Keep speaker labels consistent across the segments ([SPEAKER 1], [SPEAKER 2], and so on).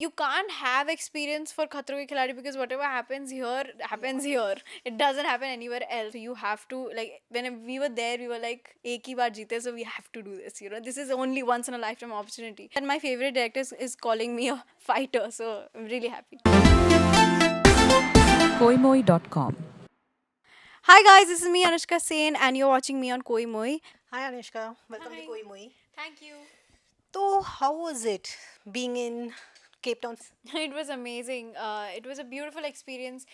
[SPEAKER 1] You can't have experience for Khatron Ke Khiladi because whatever happens here happens here. It doesn't happen anywhere else. So you have to, like, when we were there, we were like, "Ek hi baar jeete, so we have to do this." This is only once in a lifetime opportunity. And my favorite director is calling me a fighter, so I'm really happy.
[SPEAKER 2] Koimoi.com.
[SPEAKER 1] Hi guys, this is me Anushka Sen, and you're watching me on Koimoi.
[SPEAKER 3] Hi Anushka, welcome to
[SPEAKER 1] Hi.
[SPEAKER 3] Koimoi.
[SPEAKER 1] Thank you.
[SPEAKER 3] So, how was it being in Cape Town?
[SPEAKER 1] It was amazing. It was a beautiful experience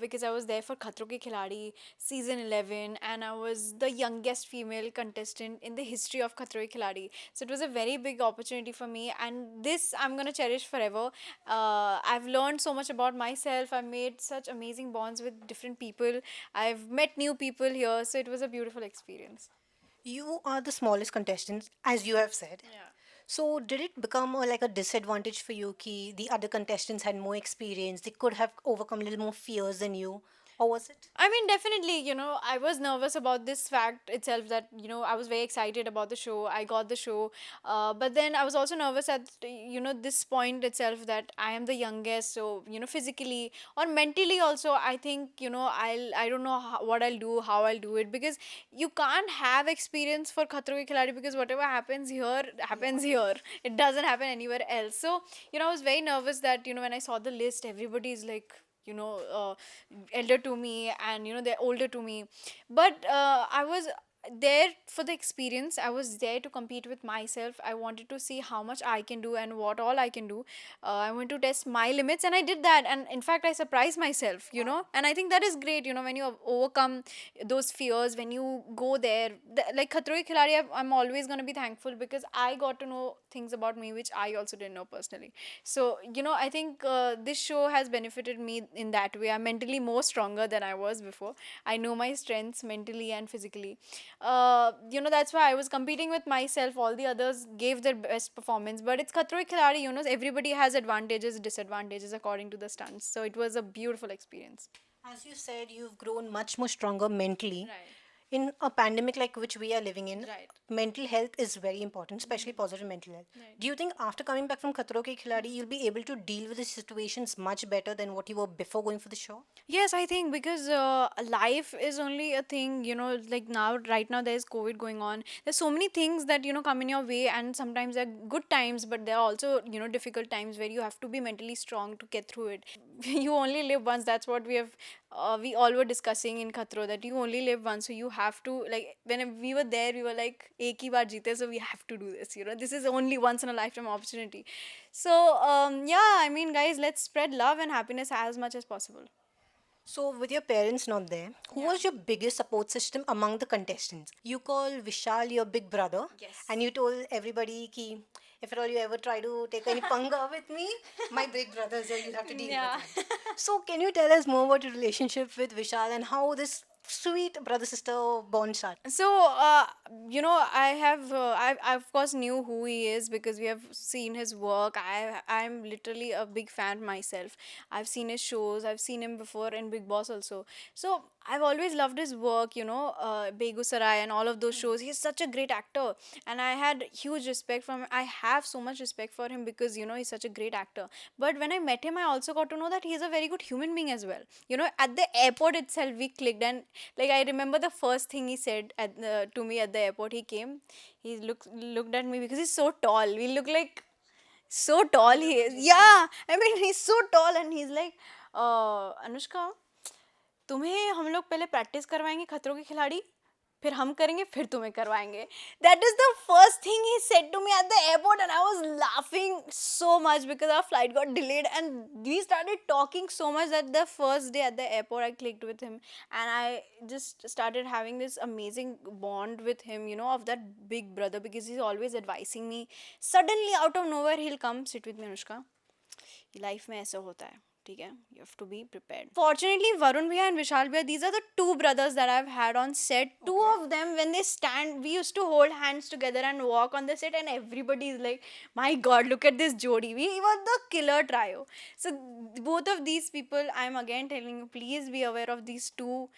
[SPEAKER 1] because I was there for Khatron Ke Khiladi season 11, and I was the youngest female contestant in the history of Khatron Ke Khiladi. So it was a very big opportunity for me, and this I'm going to cherish forever. I've learned so much about myself. I've made such amazing bonds with different people. I've met new people here, so it was a beautiful experience.
[SPEAKER 3] You are the smallest contestant, as you have said.
[SPEAKER 1] Yeah.
[SPEAKER 3] So, did it become like a disadvantage for you ki the other contestants had more experience, they could have overcome a little more fears than you? Or was it?
[SPEAKER 1] I mean, definitely, I was nervous about this fact itself that, I was very excited about the show. I got the show. But then I was also nervous at, this point itself that I am the youngest. So, physically or mentally also, I think, I don't know what I'll do, how I'll do it, because you can't have experience for Khatron Ke Khiladi because whatever happens here happens here. It doesn't happen anywhere else. So, I was very nervous that, when I saw the list, everybody is like, elder to me, and they're older to me, but I was there for the experience. I was there to compete with myself. I wanted to see how much I can do and what all I can do. I want to test my limits, and I did that, and in fact I surprised myself, and I think that is great, when you overcome those fears, when you go there. Like Khatron Ke Khiladi, I'm always going to be thankful because I got to know things about me which I also didn't know personally. So, I think this show has benefited me in that way. I'm mentally more stronger than I was before. I know my strengths mentally and physically. That's why I was competing with myself. All the others gave their best performance, but it's Khatron Ke Khiladi. Everybody has advantages, disadvantages according to the stunts. So it was a beautiful experience.
[SPEAKER 3] As you said, you've grown much more stronger mentally.
[SPEAKER 1] Right.
[SPEAKER 3] In a pandemic like which we are living in,
[SPEAKER 1] Right.
[SPEAKER 3] mental health is very important, especially positive mental health.
[SPEAKER 1] Right.
[SPEAKER 3] Do you think after coming back from Khatro Ke Khiladi, you'll be able to deal with the situations much better than what you were before going for the show?
[SPEAKER 1] Yes, I think because life is only a thing, like now, right now, there's COVID going on. There's so many things that, come in your way, and sometimes they're good times, but there are also, difficult times where you have to be mentally strong to get through it. You only live once. That's what we all were discussing in Khatro, that you only live once. So you have to, like, when we were there, we were like, "Ek hi baar jeete, so we have to do this. This is only once in a lifetime opportunity." So, yeah, I mean, guys, let's spread love and happiness as much as possible.
[SPEAKER 3] So, with your parents not there, who
[SPEAKER 1] Yeah.
[SPEAKER 3] was your biggest support system among the contestants? You call Vishal your big brother,
[SPEAKER 1] Yes.
[SPEAKER 3] and you told everybody ki if at all you ever try to take any panga with me, my big brother is there, you'll have to deal
[SPEAKER 1] Yeah.
[SPEAKER 3] with it. So, can you tell us more about your relationship with Vishal and how this sweet brother sister bond started?
[SPEAKER 1] So, I of course knew who he is because we have seen his work. I'm literally a big fan myself. I've seen his shows. I've seen him before in Big Boss also. So I've always loved his work. Begusarai and all of those shows. He's such a great actor, and I had huge respect for him. I have so much respect for him because he's such a great actor. But when I met him, I also got to know that he's a very good human being as well. At the airport itself, we clicked, and like I remember the first thing he said to me at the airport. He came, he looked at me because he's so tall. We look like so tall he is. Yeah, I mean he's so tall, and he's like, Anushka, तुम्हें हम लोग पहले practice करवाएंगे खतरों के खिलाड़ी, फिर हम करेंगे, फिर तुम्हें करवाएंगे. That is the first thing he said to me at the airport, and I was laughing so much because our flight got delayed, and we started talking so much that the first day at the airport I clicked with him, and I just started having this amazing bond with him, of that big brother, because he's always advising me. Suddenly out of nowhere he'll come sit with me, Anushka, life में ऐसा होता है, ठीक है, you have to be prepared. Fortunately, Varun bhaiya and Vishal bhaiya, these are the two brothers that I've had on set. Two of them, when they stand, we used to hold hands together and walk on the set, and everybody is like, my god, look at this jodi, we were the killer trio. So both of these people, I'm again telling you, please be aware of these two,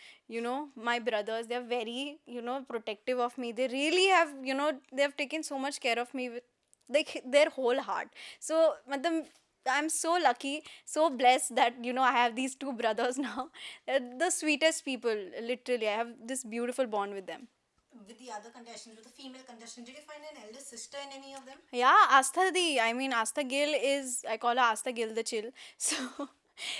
[SPEAKER 1] my brothers. They're very, protective of me. They really have, they have taken so much care of me with like their whole heart. So matlab, I'm so lucky, so blessed that I have these two brothers now. They're the sweetest people. Literally, I have this beautiful bond with them.
[SPEAKER 3] With the other contestants, with the female contestants, did you find an elder sister in any of them?
[SPEAKER 1] Yeah, Astha Gill is, I call her Astha Gill the chill. So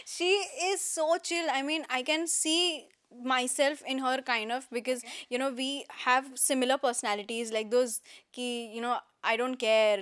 [SPEAKER 1] she is so chill. I mean, I can see myself in her kind of, because
[SPEAKER 3] Okay.
[SPEAKER 1] we have similar personalities, like those ki, I don't care,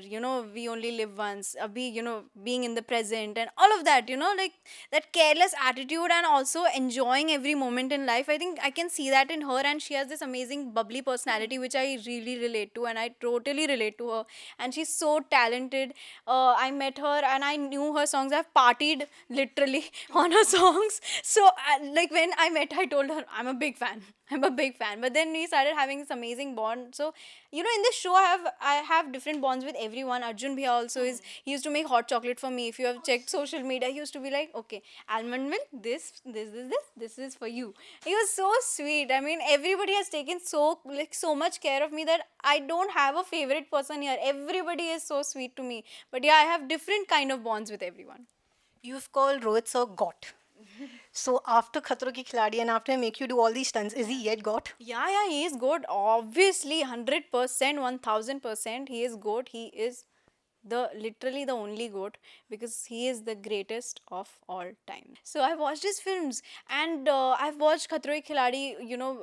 [SPEAKER 1] we only live once, being in the present and all of that, like that careless attitude and also enjoying every moment in life. I think I can see that in her, and she has this amazing bubbly personality which I really relate to, and I totally relate to her. And she's so talented. I met her and I knew her songs. I've partied literally on her songs. So like when I met her, I told her I'm a big fan. I'm a big fan. But then we started having this amazing bond. So in this show I have different bonds with everyone. Arjun Bhaiya also is, he used to make hot chocolate for me. If you have checked social media, he used to be like, okay, almond milk, this is for you. He was so sweet. I mean, everybody has taken so much care of me that I don't have a favorite person here. Everybody is so sweet to me. But yeah, I have different kind of bonds with everyone.
[SPEAKER 3] You've called Rohit sir got. So after Khatron Ke Khiladi and after I make you do all these stunts, is he yet got?
[SPEAKER 1] Yeah, he is good. Obviously, 100%, 1000%. He is good. He is literally the only goat, because he is the greatest of all time. So I watched his films, and I've watched Khatron Ke Khiladi,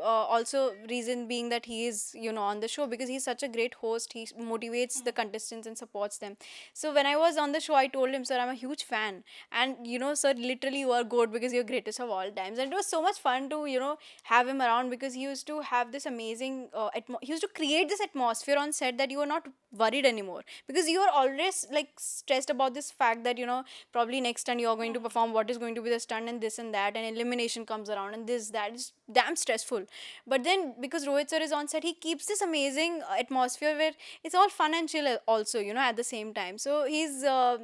[SPEAKER 1] also reason being that he is, on the show, because he's such a great host. He motivates the contestants and supports them. So when I was on the show, I told him, sir, I'm a huge fan, and sir, literally you are goat because you're greatest of all times. And it was so much fun to have him around, because he used to have this amazing he used to create this atmosphere on set that you are not worried anymore, because you are always like stressed about this fact that probably next time you are going to perform, what is going to be the stunt and this and that, and elimination comes around and this that is damn stressful. But then because Rohit sir is on set, he keeps this amazing atmosphere where it's all fun and chill also, at the same time. So he's a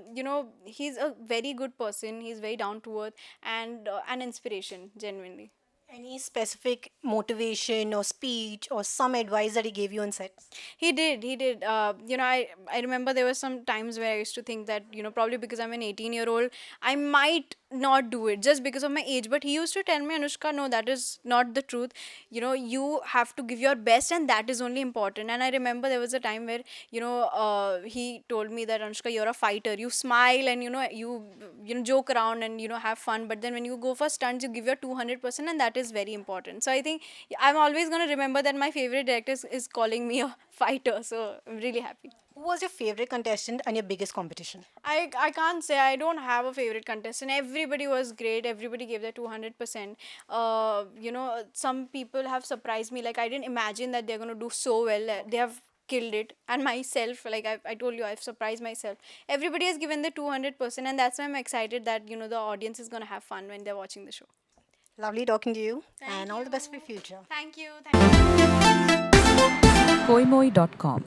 [SPEAKER 1] very good person. He's very down to earth, and an inspiration, genuinely.
[SPEAKER 3] Any specific motivation or speech or some advice that he gave you on set?
[SPEAKER 1] He did. He did. I remember there were some times where I used to think that, probably because I'm an 18-year-old, I might not do it just because of my age. But he used to tell me, Anushka, no, that is not the truth. You have to give your best, and that is only important. And I remember there was a time where, he told me that, Anushka, you're a fighter. You smile and, you joke around and, have fun. But then when you go for stunts, you give your 200%, and that is very important. So I think I'm always going to remember that my favorite director is calling me a fighter. So I'm really happy.
[SPEAKER 3] Who was your favorite contestant and your biggest competition?
[SPEAKER 1] I can't say I don't have a favorite contestant. Everybody was great. Everybody gave their 200%. Some people have surprised me. Like, I didn't imagine that they're going to do so well. They have killed it. And myself, like I told you, I've surprised myself. Everybody has given their 200%. And that's why I'm excited that, the audience is going to have fun when they're watching the show.
[SPEAKER 3] Lovely talking to you
[SPEAKER 1] Thank
[SPEAKER 3] and all
[SPEAKER 1] you.
[SPEAKER 3] the best for your future.
[SPEAKER 1] Thank you. Thank you.
[SPEAKER 2] Koimoi.com